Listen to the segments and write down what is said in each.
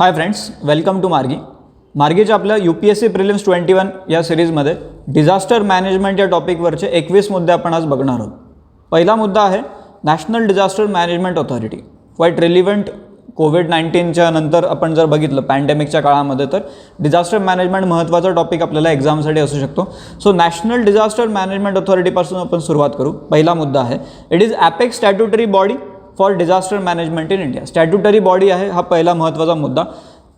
Hi friends, welcome to मार्गी. मार्गीच्या आपल्या UPSC prelims 21 या सिरीजमध्ये डिझास्टर मॅनेजमेंट या टॉपिकवरचे 21 मुद्दे आपण आज बघणार आहोत. पहिला मुद्दा आहे National disaster management Authority. Quite relevant कोविड-19च्या नंतर आपण जर बघितलं पॅन्डेमिकच्या काळामध्ये तर डिझास्टर मॅनेजमेंट महत्त्वाचा टॉपिक आपल्याला एक्झामसाठी असू शकतो. सो नॅशनल डिझास्टर मॅनेजमेंट ऑथॉरिटीपासून आपण सुरुवात करू. पहिला मुद्दा आहे it is apex statutory body for disaster management in India. Statutory body आहे हा पहिला महत्त्वाचा मुद्दा.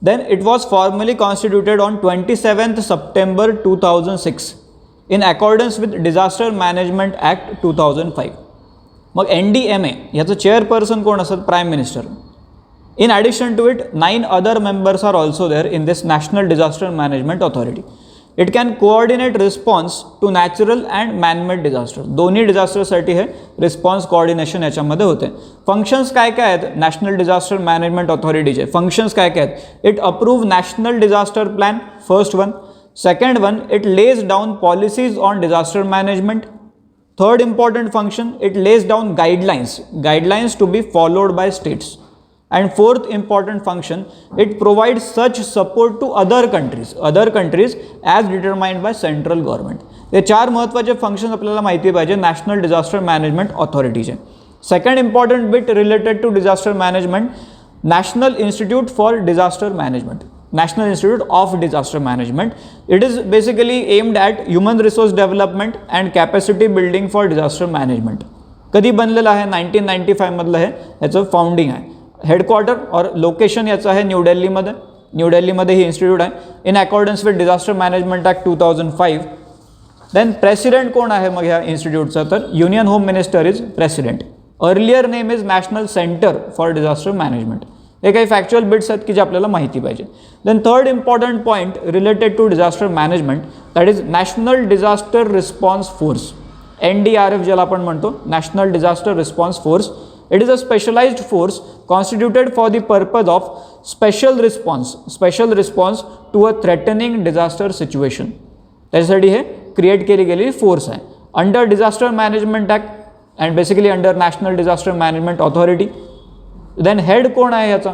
Then it was formally constituted on 27 September 2006 in accordance with disaster management act 2005. मग NDMA याचं चेअरपर्सन कोण असतात? Prime minister. In addition to it, 9 other members are also there in this National Disaster Management Authority. It can coordinate response to natural and man-made disaster. दोन्ही डिझास्टरसाठी हे response coordination याच्यामध्ये होते. Functions काय काय आहेत नॅशनल डिझास्टर मॅनेजमेंट ऑथॉरिटीचे? Functions काय काय आहेत? It approve national disaster plan, first one. Second one, it lays down policies on disaster management. Third important function, it lays down guidelines to be followed by states. And fourth important function, it provides such support to other countries as determined by central government. हे चार महत्त्वाचे functions आपल्याला माहिती पाहिजे National disaster management ऑथॉरिटीचे. Second important bit related to disaster management, National Institute for disaster management. National institute of Disaster Management. It is basically aimed at human resource development and capacity building for disaster management. कधी बनलेलं आहे? 1995 मधलं हे याचं founding आहे. Headquarter और location याचं आहे न्यू दिल्लीमध्ये ही इन्स्टिट्यूट आहे. In accordance with disaster management act 2005. Then president कोण आहे मग ह्या इन्स्टिट्यूटचा? तर union home minister is president. Earlier name is national centre for disaster management. हे काही फॅक्च्युअल बिट्स आहेत की जे आपल्याला माहिती पाहिजे. Then third important point related to disaster management, that is national disaster response force. NDRF ज्याला आपण म्हणतो, national disaster response force. It is a specialized force constituted for the purpose of special response to a threatening disaster situation. त्याच्यासाठी हे create केली गेलेली force आहे under disaster management act and basically under national disaster management authority. Then head कोण आहे याचा?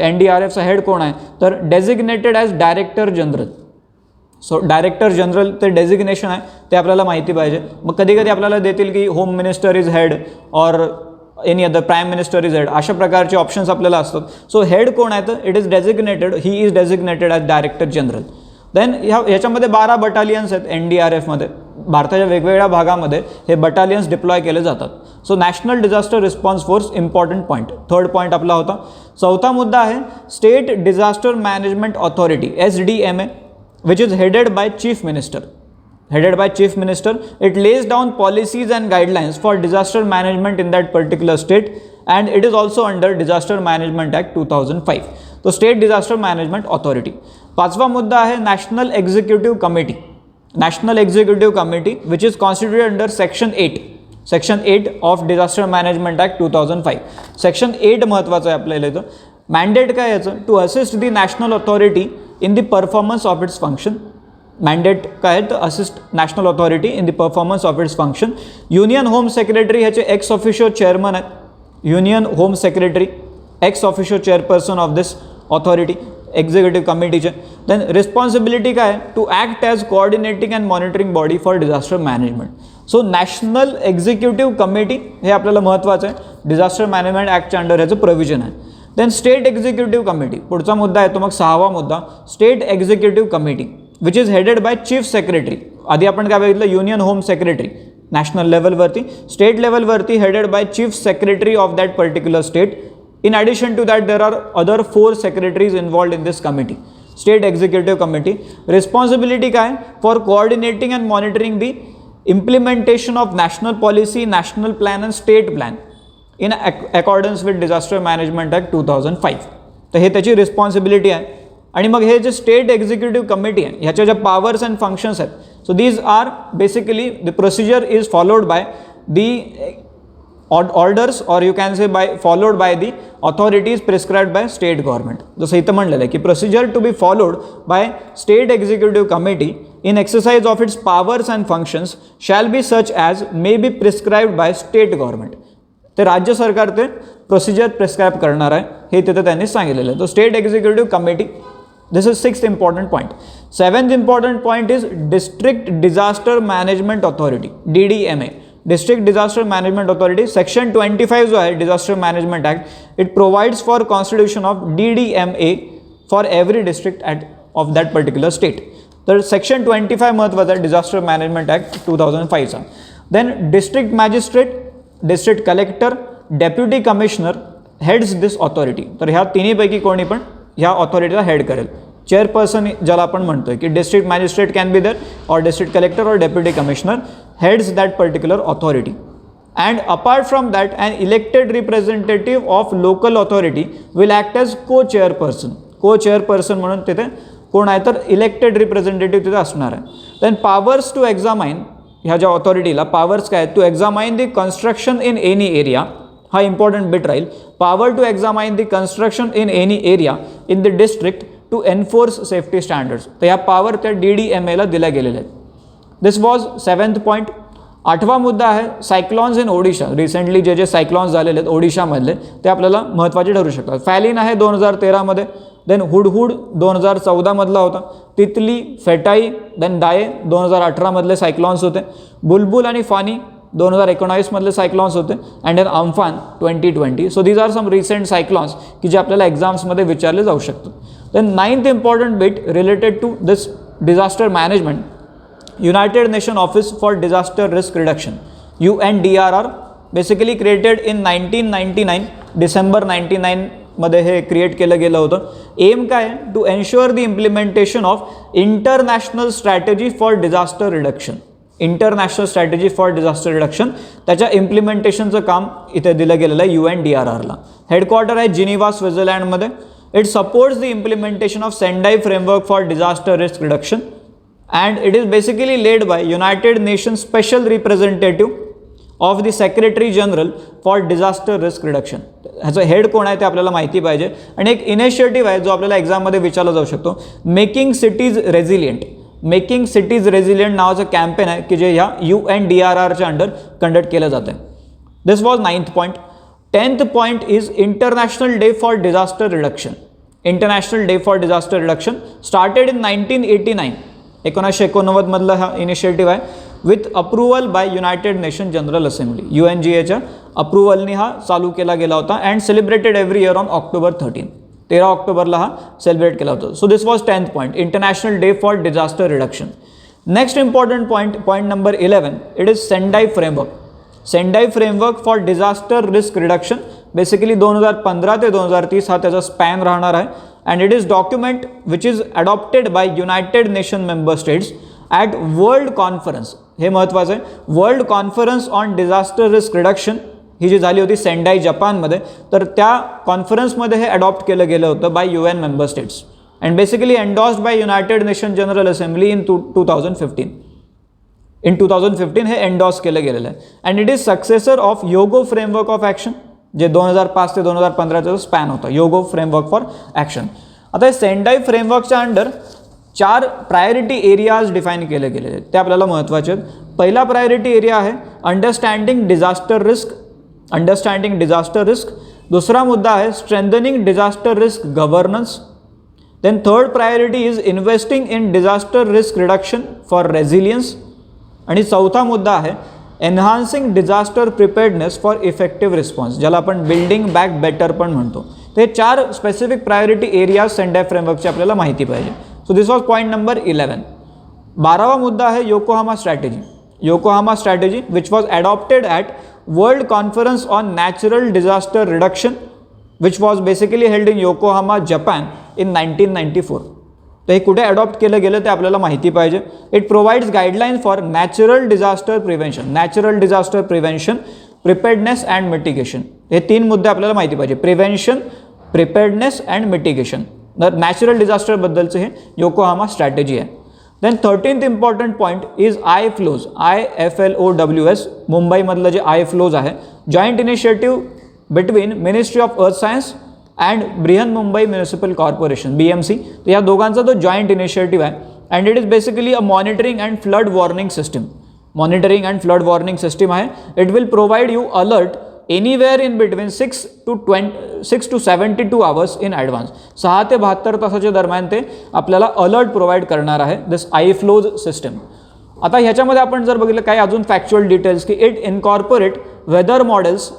NDRFचा head कोण आहे? तर designated as director general. So director general ते डेझिग्नेशन आहे ते आपल्याला माहिती पाहिजे. मग कधी कधी आपल्याला देतील की होम मिनिस्टर इज हेड और any other prime minister is head, अशा प्रकारचे ऑप्शन्स आपल्याला असतात. सो हेड कोण आहे? तर it is designated, he is designated as director general. Then ह्याच्यामध्ये 12 बटालियन्स आहेत NDRFमध्ये. भारताच्या वेगवेगळ्या भागामध्ये हे बटालियन्स डिप्लॉय केले जातात. So national disaster response force important point. Third point आपला होता. चौथा मुद्दा आहे state disaster management authority SDMA, which is headed by chief minister. It lays down policies and guidelines for disaster management in that particular state, and it is also under Disaster Management Act 2005. तो State Disaster Management Authority. पाचवा मुद्दा आहे National Executive Committee, which is constituted under Section 8 of Disaster Management Act 2005. Section 8 महत्त्वाचं आहे आपल्याला इथं. Mandate काय याचं? To assist the national authority in the performance of its function. Mandate काय आहे? तर assist national authority in the performance of its function. Union home secretary ह्याचे एक्स ऑफिशियो चेअरमन आहेत. Union home secretary ex officio chairperson of this authority executive कमिटीचे. Then responsibility काय आहे? To act as coordinating and monitoring body for disaster management. So national executive committee हे आपल्याला महत्त्वाचं आहे. Disaster management ॲक्टच्या under ह्याचं provision आहे. देन स्टेट एक्झिक्युटिव्ह कमिटी पुढचा मुद्दा येतो. मग सहावा मुद्दा state executive committee which is headed by chief secretary. आधी आपण काय बघितलं? युनियन होम सेक्रेटरी नॅशनल लेवलवरती. स्टेट लेवलवरती headed by chief secretary of that particular state. In addition to that, there are other 4 secretaries involved in this committee. State Executive Committee. Responsibility काय? For coordinating and monitoring the implementation of national policy, national plan and state plan in accordance with Disaster Management Act 2005. तर हे त्याची responsibility आहे. आणि मग हे जे state executive committee आहे ह्याच्या ज्या पॉवर्स अँड फंक्शन्स आहेत, so these are basically the procedure is followed by the orders, or you can say followed by the authorities prescribed by state government. जसं इथं म्हणलेलं आहे की procedure to be followed by state executive committee in exercise of its powers and functions shall be such as may be prescribed by state government. ते राज्य सरकार ते procedure prescribe करणार आहे हे तिथे त्यांनी सांगितलेलं आहे. तो state executive committee. This is 6th important point. 7th important point is district disaster management authority, DDMA. District disaster management authority. Section 25 जो आहे disaster management act, it provides for constitution of DDMA for every district of that particular state. तर section 25 महत्त्वाचा आहे disaster management act 2005चा. Then district magistrate, district collector, deputy commissioner heads this authority. तर ह्या तिन्हीपैकी कोणी पण ह्या ऑथॉरिटीला हेड करेल. चेअरपर्सन ज्याला आपण म्हणतोय की district magistrate can be there or district collector or deputy commissioner heads that particular authority. And apart from that, an elected representative of local authority will act as co-chairperson. Co-chairperson म्हणून तिथे कोण आहे तर elected representative तिथे असणार आहे. Then powers to एक्झामाइन, ह्या ज्या ऑथॉरिटीला पॉवर्स काय आहेत, to examine the construction in any area. हा इम्पॉर्टंट बिट राहील. Power to examine the construction in any area in the district to enforce safety standards. तर ह्या पॉवर त्या DDMAला दिल्या गेलेल्या आहेत. दिस वॉज 7th पॉईंट. 8वा मुद्दा आहे सायक्लॉन्स इन ओडिशा. रिसेंटली जे सायक्लॉन्स झालेले आहेत ओडिशामधले ते आपल्याला महत्त्वाचे ठरू शकतात. फॅलिन आहे 2013मध्ये. देन हुडहुड 2014 मधला होता. तितली, फेटाई, देन दाये 2018 मधले सायक्लॉन्स होते. बुलबुल आणि फानी 2019 मधले सायक्लॉन्स होते. And then Amphan 2020. So these are some recent cyclones की जे आपल्याला एक्झाम्समध्ये विचारले जाऊ शकतात. Then 9th important bit related to this disaster management, United Nations Office for Disaster Risk Reduction, UNDRR, basically created in 1999, December 99 मध्ये हे क्रिएट केलं गेलं होतं. एम काय आहे, to ensure the implementation of international strategy for disaster reduction. International strategy for disaster reduction, त्याच्या इम्प्लिमेंटेशनचं काम इथे दिलं गेलेलं आहे UNDRRला. हेडक्वार्टर आहे जिनिव्हा, स्वित्झर्लंडमध्ये. It supports the implementation of Sendai framework for disaster risk reduction and it is basically led by United Nations Special Representative of the Secretary General for Disaster Risk Reduction. ह्याचं head कोण आहे ते आपल्याला माहिती पाहिजे. आणि एक इनिशिएटिव्ह आहे जो आपल्याला एक्झाममध्ये विचारला जाऊ शकतो, making cities resilient. Making cities resilient नावाचं कॅम्पेन आहे की जे ह्या UNDRRच्या अंडर कंडक्ट केलं जातं आहे. This was 9th point. 10th point is International Day for disaster reduction. International Day for disaster Reduction started in 1989. 1989 मधला हा इनिशिएटिव्ह आहे. With approval by United Nation General Assembly, UNGAच्या अप्रुव्हलनी हा चालू केला गेला होता. And celebrated every year on October 13. 13 ऑक्टोबरला हा सेलिब्रेट केला होता. So this was 10th point, International Day for disaster Reduction. Next important point, point number 11, it is Sendai framework. Sendai framework for disaster risk reduction. Basically 2015 ते 2030 हा त्याचा span राहणार आहे. And it is document which is adopted by United Nations member states at World Conference. हे महत्त्वाचं आहे. World Conference on Disaster risk Reduction ही जी झाली होती सेंडाई जपानमध्ये, तर त्या कॉन्फरन्समध्ये हे अडॉप्ट केलं गेलं होतं by UN member states and basically endorsed by United Nation General Assembly in 2015. In 2015 हे एन्डॉस केलं गेलेलं आहे. And it is successor of Hyogo Framework of Action, जे 2005 ते 2015चा स्पॅन होता, योगो फ्रेमवर्क फॉर ॲक्शन. आता हे सेंडाई फ्रेमवर्कच्या अंडर 4 प्रायोरिटी एरियाज डिफाईन केले गेले आहेत, ते आपल्याला महत्त्वाचे आहेत. पहिला प्रायोरिटी एरिया आहे understanding disaster risk. Understanding disaster risk. दुसरा मुद्दा आहे strengthening disaster risk governance. Then third priority is investing in disaster risk reduction for resilience. आणि चौथा मुद्दा आहे enhancing disaster preparedness for effective response, ज्याला आपण बिल्डिंग बॅक बेटर पण म्हणतो. ते 4 स्पेसिफिक प्रायोरिटी एरियाज सेंडाई फ्रेमवर्कची आपल्याला माहिती पाहिजे. So this was point number 11. 12वा मुद्दा आहे Yokohama strategy. Yokohama strategy which was adopted at world Conference on natural disaster reduction which was basically held in Yokohama Japan in 1994. तर हे कुठे adopt केलं गेलं ते आपल्याला माहिती पाहिजे. It provides guideline for natural disaster prevention. Natural disaster prevention, preparedness and mitigation, हे 3 मुद्दे आपल्याला माहिती पाहिजे. Prevention, preparedness and mitigation. तर नॅचरल डिझास्टरबद्दलचं हे योकोहामा स्ट्रॅटेजी आहे. Then 13th important point is IFLOS. IFLOWS, मुंबईमधलं जे IFLOS आहे, joint initiative between ministry of earth science and Brihanmumbai municipal corporation, BMC. तर या दोघांचा तो जॉईंट इनिशिएटिव्ह आहे. And it is basically a monitoring and flood warning system. Monitoring and flood warning system आहे. It will provide you alert anywhere in between 6 to 72 hours in advance. 6 ते 72 तासाच्या दरम्यान ते आपल्याला अलर्ट प्रोव्हाइड करणार आहे दिस iFlows system. आता ह्याच्यामध्ये आपण जर बघितलं काही अजून फॅक्च्युअल डिटेल्स की it incorporate weather models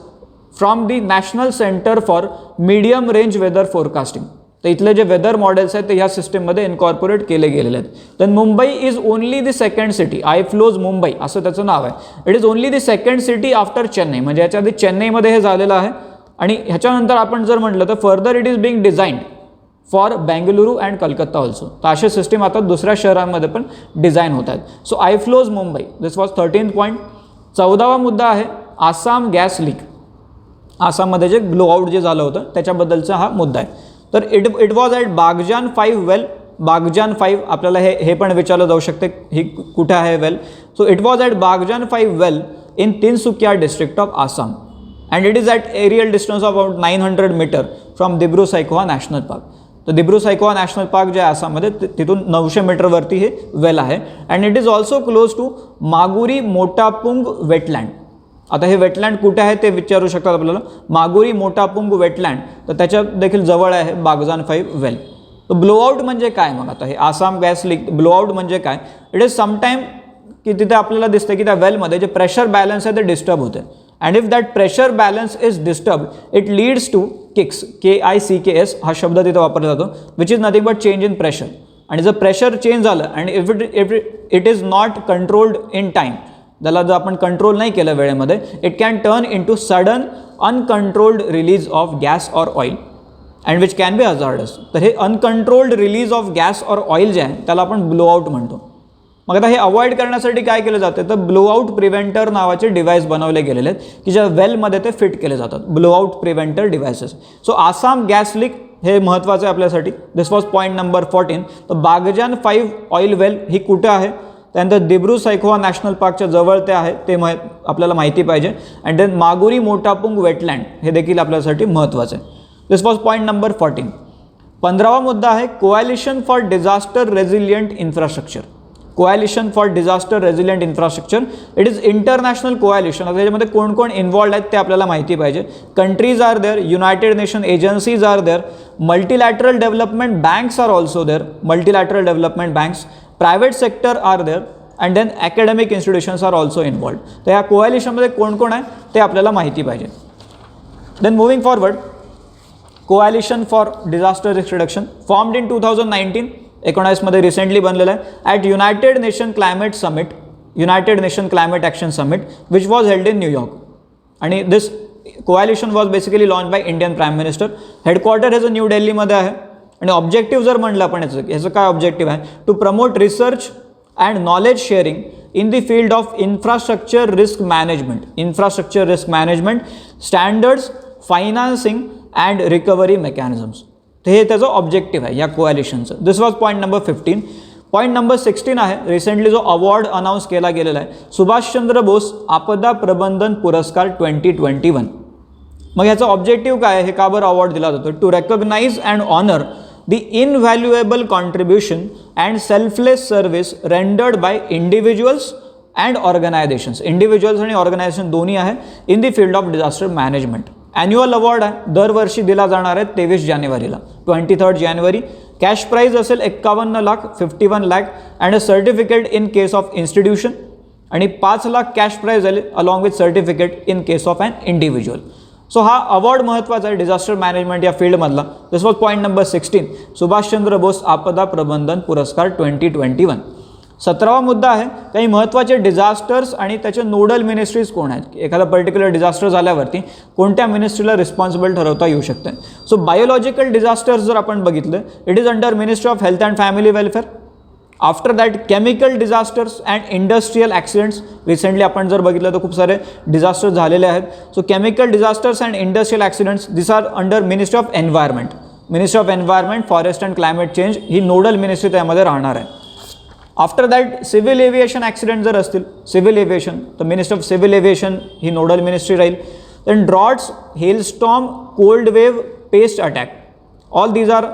from the national centre for medium range weather forecasting. तर इथले जे वेदर मॉडेल्स आहेत ते ह्या सिस्टममध्ये इनकॉर्पोरेट केले गेलेले आहेत. तर Mumbai is only the second city, iFlows Mumbai असं त्याचं नाव आहे. It is only the second city after Chennai, म्हणजे याच्या आधी चेन्नईमध्ये हे झालेलं आहे. आणि ह्याच्यानंतर आपण जर म्हटलं तर further it is being designed for Bengaluru and Calcutta also. तर असे सिस्टीम आता दुसऱ्या शहरांमध्ये पण डिझाईन होत आहेत. So iFlows Mumbai, this was 13th point. 14वा मुद्दा आहे आसाम गॅस लीक. आसाममध्ये जे ब्लोआउट जे झालं होतं त्याच्याबद्दलचा हा मुद्दा आहे. तर इट वॉज ॲट बागजान 5 वेल. बागजान 5 आपल्याला हे पण विचारलं जाऊ शकते ही कुठे आहे well. So it was at Baghjan 5 well in Tinsukia district of Assam and it is at aerial distance of about 900 metre from Dibru Saikhowa national park. तर दिब्रू सैखोवा नॅशनल पार्क जे आहे आसाममध्ये तिथून 900 मीटरवरती हे वेल आहे. And it is also close to Maguri Motapung wetland. आता हे wetland कुठे आहे ते विचारू शकतात आपल्याला. मागुरी मोटापुंग वेटलँड, तर त्याच्या देखील जवळ आहे बागजान 5 वेल. तर ब्लोआउट म्हणजे काय मग आता हे आसाम गॅस लीक ब्लोआउट म्हणजे काय? इट इज समटाईम की तिथे आपल्याला दिसतं की त्या वेलमध्ये जे प्रेशर बॅलन्स आहे ते डिस्टर्ब होते. And if that pressure balance is disturb it leads to kicks, KICKS हा शब्द तिथे वापरला जातो, which is nothing but change in pressure. आणि जर प्रेशर चेंज झालं and if it is not controlled in time, त्याला जर आपण कंट्रोल नाही केलं वेळेमध्ये, it can turn into sudden uncontrolled release of gas or oil and which can be hazardous. तर हे uncontrolled release of gas or oil जे आहे त्याला आपण ब्लोआउट म्हणतो. मग आता हे अवॉइड करण्यासाठी काय केलं जातं तर ब्लोआउट प्रिव्हेंटर नावाचे डिव्हाइस बनवले गेलेले आहेत की ज्या वेलमध्ये ते फिट केले जातात, blowout preventer devices. So Assam gas leak हे महत्त्वाचं आहे आपल्यासाठी. This was point number 14. तर बागजान 5 ऑइल वेल ही कुठे आहे? त्यानंतर दिब्रू सैखोवा नॅशनल पार्कच्या जवळ ते आहे ते आपल्याला माहिती पाहिजे. And then Maguri Motapung wetland हे देखील आपल्यासाठी महत्त्वाचं आहे. This was point number 14. 15वा मुद्दा आहे coalition for disaster resilient infrastructure. Coalition for disaster resilient infrastructure it is international coalition. आता त्याच्यामध्ये कोण कोण इन्व्हॉल्ड आहेत ते आपल्याला माहिती पाहिजे. Countries are there, united nation agencies are there, multilateral development banks are also there, multilateral development banks, private sector are there and then academic institutions are also involved. तर या कोॲलिशनमध्ये कोण कोण आहे ते आपल्याला माहिती पाहिजे. Then moving forward, coalition for disaster risk reduction formed in 2019 19मध्ये रिसेंटली बनलेलं आहे at united nation climate summit, united nation climate action summit which was held in New York. आणि this coalition was basically launch by Indian prime minister. Headquarter ह्याचं New दिल्लीमध्ये आहे. आणि objective जर म्हणलं आपण ह्याचं काय ऑब्जेक्टिव्ह आहे? To promote research and knowledge sharing in the field of infrastructure risk management, infrastructure risk management standards, financing and recovery mechanisms. तर हे त्याचं ऑब्जेक्टिव्ह आहे या कोॲलिशनचं. This was point number 15. Point number 16 आहे रिसेंटली जो अवॉर्ड अनाऊन्स केला गेलेला आहे सुभाषचंद्र बोस आपदा प्रबंधन पुरस्कार 2021. मग याचं ऑब्जेक्टिव्ह काय आहे? हे का बरं अवॉर्ड दिला जातो? To recognise and honour the invaluable contribution and selfless service rendered by individuals and organizations. Individuals आणि ऑर्गनायझेशन दोन्ही आहे in the field of Disaster management. Annual award आहे, दरवर्षी दिला जाणार आहे 23 जानेवारीला, 23 जानेवारी. कॅश प्राईज असेल 51 lakh, 51 lakh and a certificate in case of institution आणि 5 लाख कॅश प्राईज आले along with certificate in case of an individual. So हा अवॉर्ड महत्त्वाचा आहे डिझास्टर मॅनेजमेंट या फील्डमधला. This was point number 16, Subhash Chandra Bose Aapda Prabandhan पुरस्कार 2021. 17वा मुद्दा आहे काही महत्त्वाचे डिझास्टर्स आणि त्याचे नोडल मिनिस्ट्रीज कोण आहेत. एखादा पर्टिक्युलर डिझास्टर झाल्यावरती कोणत्या मिनिस्ट्रीला रिस्पॉन्सिबल ठरवता येऊ शकते. सो बायोलॉजिकल डिझास्टर्स जर आपण बघितलं it is under ministry of health and family welfare. After that chemical disasters and industrial accidents. Recently आपण जर बघितलं तर खूप सारे डिझास्टर्स झालेले आहेत. So chemical disasters and industrial accidents this are under ministry of environment. Ministry of environment, forest and climate change ही nodal ministry त्यामध्ये राहणार आहे. After that civil aviation accident जर असतील, सिव्हिल एव्हिएशन, तर ministry of civil aviation he nodal ministry राहील. Then droughts, hailstorm, cold wave, pest attack, all these are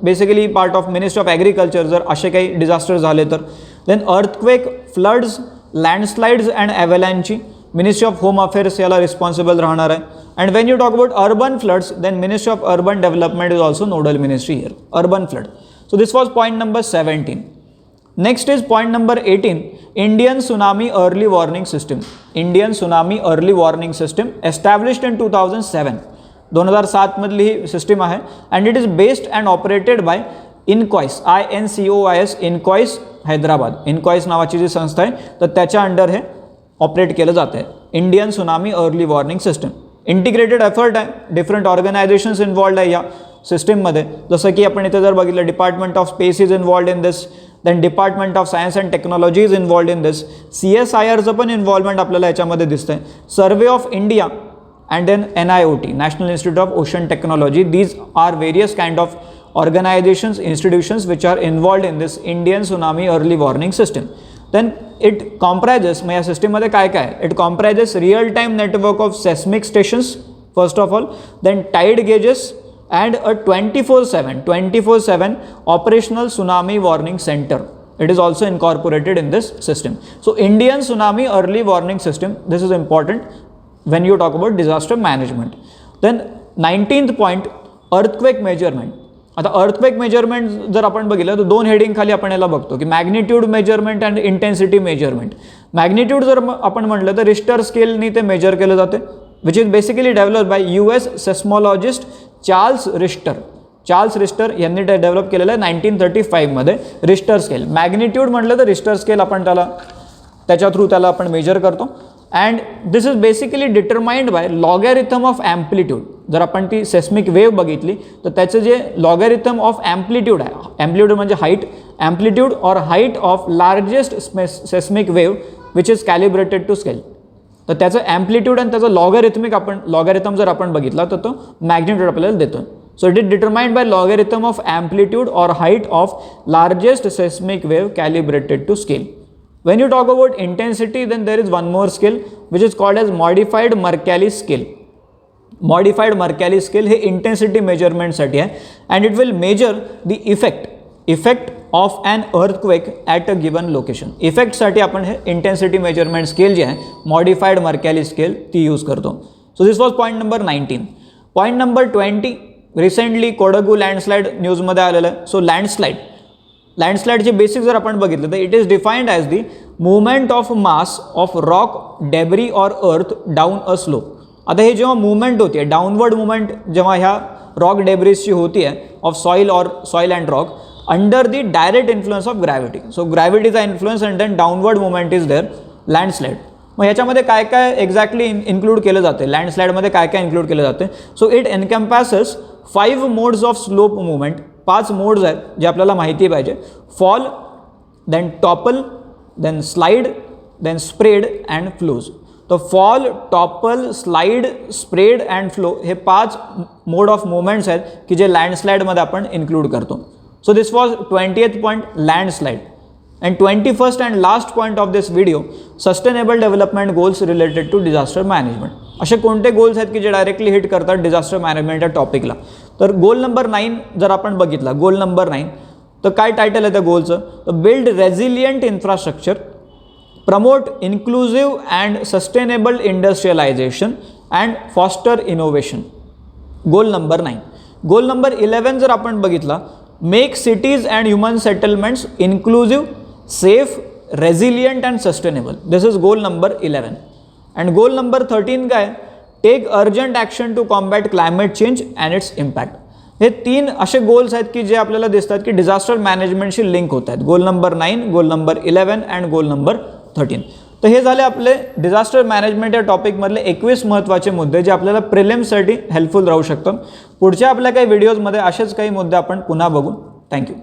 basically part of ministry of agriculture जर असे काही डिझास्टर झाले तर. Then earthquake, floods, landslides and avalanche, ministry of home affairs याला responsible राहणार आहे. And when you talk about urban floods then ministry of urban development is also nodal ministry here. Urban flood. So this was point number 17. Next is point number 18, Indian Tsunami Early Warning System. Indian Tsunami Early Warning System established in 2007. 2007 मधली ही system आहे and it is based and operated by INCOIS, INCOIS, INCOIS Hyderabad. INCOIS नावाची जी संस्था आहे तर त्याच्या under हे operate केलं जातं आहे. Indian tsunami early warning system integrated effort आहे, डिफरंट ऑर्गनायझेशन्स इन्वॉल्ड आहे या सिस्टीममध्ये. जसं की आपण इथे जर बघितलं department of space is involved in this, then department of science and technology is involved in this, CSIRचं पण इन्व्हॉल्वमेंट आपल्याला याच्यामध्ये दिसतंय, survey of India and then NIOT, national institute of ocean technology. These are various kind of organizations, institutions which are involved in this Indian Tsunami Early Warning System. Then it comprises, मग या सिस्टीममध्ये काय काय आहे, it comprises real time network of seismic stations first of all, then tide gauges and a 24/7 operational tsunami warning center. It is also incorporated in this system. So Indian Tsunami Early Warning System, this is important when you talk about disaster management. Then 19th point, earthquake measurement. आता earthquake measurement जर आपण बघितलं तर दोन heading खाली आपण याला बघतो की magnitude measurement and intensity measurement. Magnitude जर आपण म्हटलं तर रिश्टर स्केलनी ते मेजर केलं जाते, which is basically develop by US seismologist Charles Richter. Charles Richter यांनी ते डेव्हलप केलेलं आहे 1935 मध्ये. रिश्टर स्केल मॅग्निट्यूड म्हटलं तर रिश्टर स्केल आपण त्याच्या थ्रू त्याला आपण मेजर करतो. And this is basically determined by logarithm of amplitude. जर आपण ती सेस्मिक वेव्ह बघितली तर त्याचं जे लॉगॅरिथम ऑफ ॲम्प्लिट्यूड आहे, ॲम्प्लिट्यूड म्हणजे height, amplitude or height of largest seismic wave which is calibrated to scale. तर त्याचं ॲम्प्लिट्यूड आणि त्याचं लॉगॅरिथम जर आपण बघितला तर तो मॅग्निट्यूड आपल्याला देतो. So it is determined by logarithm of amplitude or height of largest seismic wave calibrated to scale. When you talk about intensity, then there is one more scale which is called as modified Mercalli scale. Modified Mercalli scale हे intensity measurement साठी आहे and it will measure the effect of an earthquake at a given location. Effect साठी आपण हे intensity measurement scale जे आहे modified Mercalli scale ती use करतो. So this was point number 19. Point number 20, recently Kodagu landslide न्यूजमध्ये आलेलं आहे. सो लँडस्लाइडचे बेसिक जर आपण बघितलं तर it is defined as the movement of mass of rock, debris और अर्थ डाऊन अ स्लोप. आता हे जेव्हा मुवमेंट होती आहे, डाऊनवर्ड मुवमेंट जेव्हा ह्या रॉक डेब्रिजची होती आहे of soil and rock under the direct influence of gravity. So ग्रॅव्हिटीचा influence and then downward movement is there landslide. मग ह्याच्यामध्ये काय काय एक्झॅक्टली इन्क्लूड केलं जाते, लँडस्लाइडमध्ये काय काय इन्क्लूड केलं जाते. So it encompasses 5 modes of slope movement. 5 modes आहेत जे आपल्याला माहिती पाहिजे. Fall, then topple, then slide, then spread and flows. तर fall, topple, slide, spread and flow हे 5 मोड ऑफ मुवमेंट्स आहेत की जे लँडस्लाइडमध्ये आपण इन्क्लूड करतो. So this was 20th point landslide. And 21st and last point of this video, sustainable development goals related to disaster management. असे कोणते goals आहेत की जे डायरेक्टली हिट करतात डिझास्टर मॅनेजमेंट या टॉपिकला. तर गोल नंबर 9 जर आपण बघितला, गोल नंबर 9 तर काय टायटल आहे त्या गोलचं, तर build resilient infrastructure, promote inclusive and sustainable industrialisation and foster innovation. Goal number 9. Goal number 11 जर आपण बघितला, make cities and human settlements inclusive, safe, resilient and sustainable. This is goal number 11. And goal number 13 काय, take urgent action to combat climate change and its impact. हे 3 असे goals आहेत की जे आपल्याला दिसतात की डिझास्टर मॅनेजमेंटशी लिंक होत आहेत. गोल number 9, goal number 11 and goal number 13. तर हे झाले आपले डिझास्टर मॅनेजमेंट या टॉपिकमधले 21 महत्त्वाचे मुद्दे जे आपल्याला प्रिलिम्ससाठी हेल्पफुल राहू शकतात. पुढच्या आपल्या काही व्हिडिओजमध्ये असेच काही मुद्दे आपण पुन्हा बघू. थँक्यू.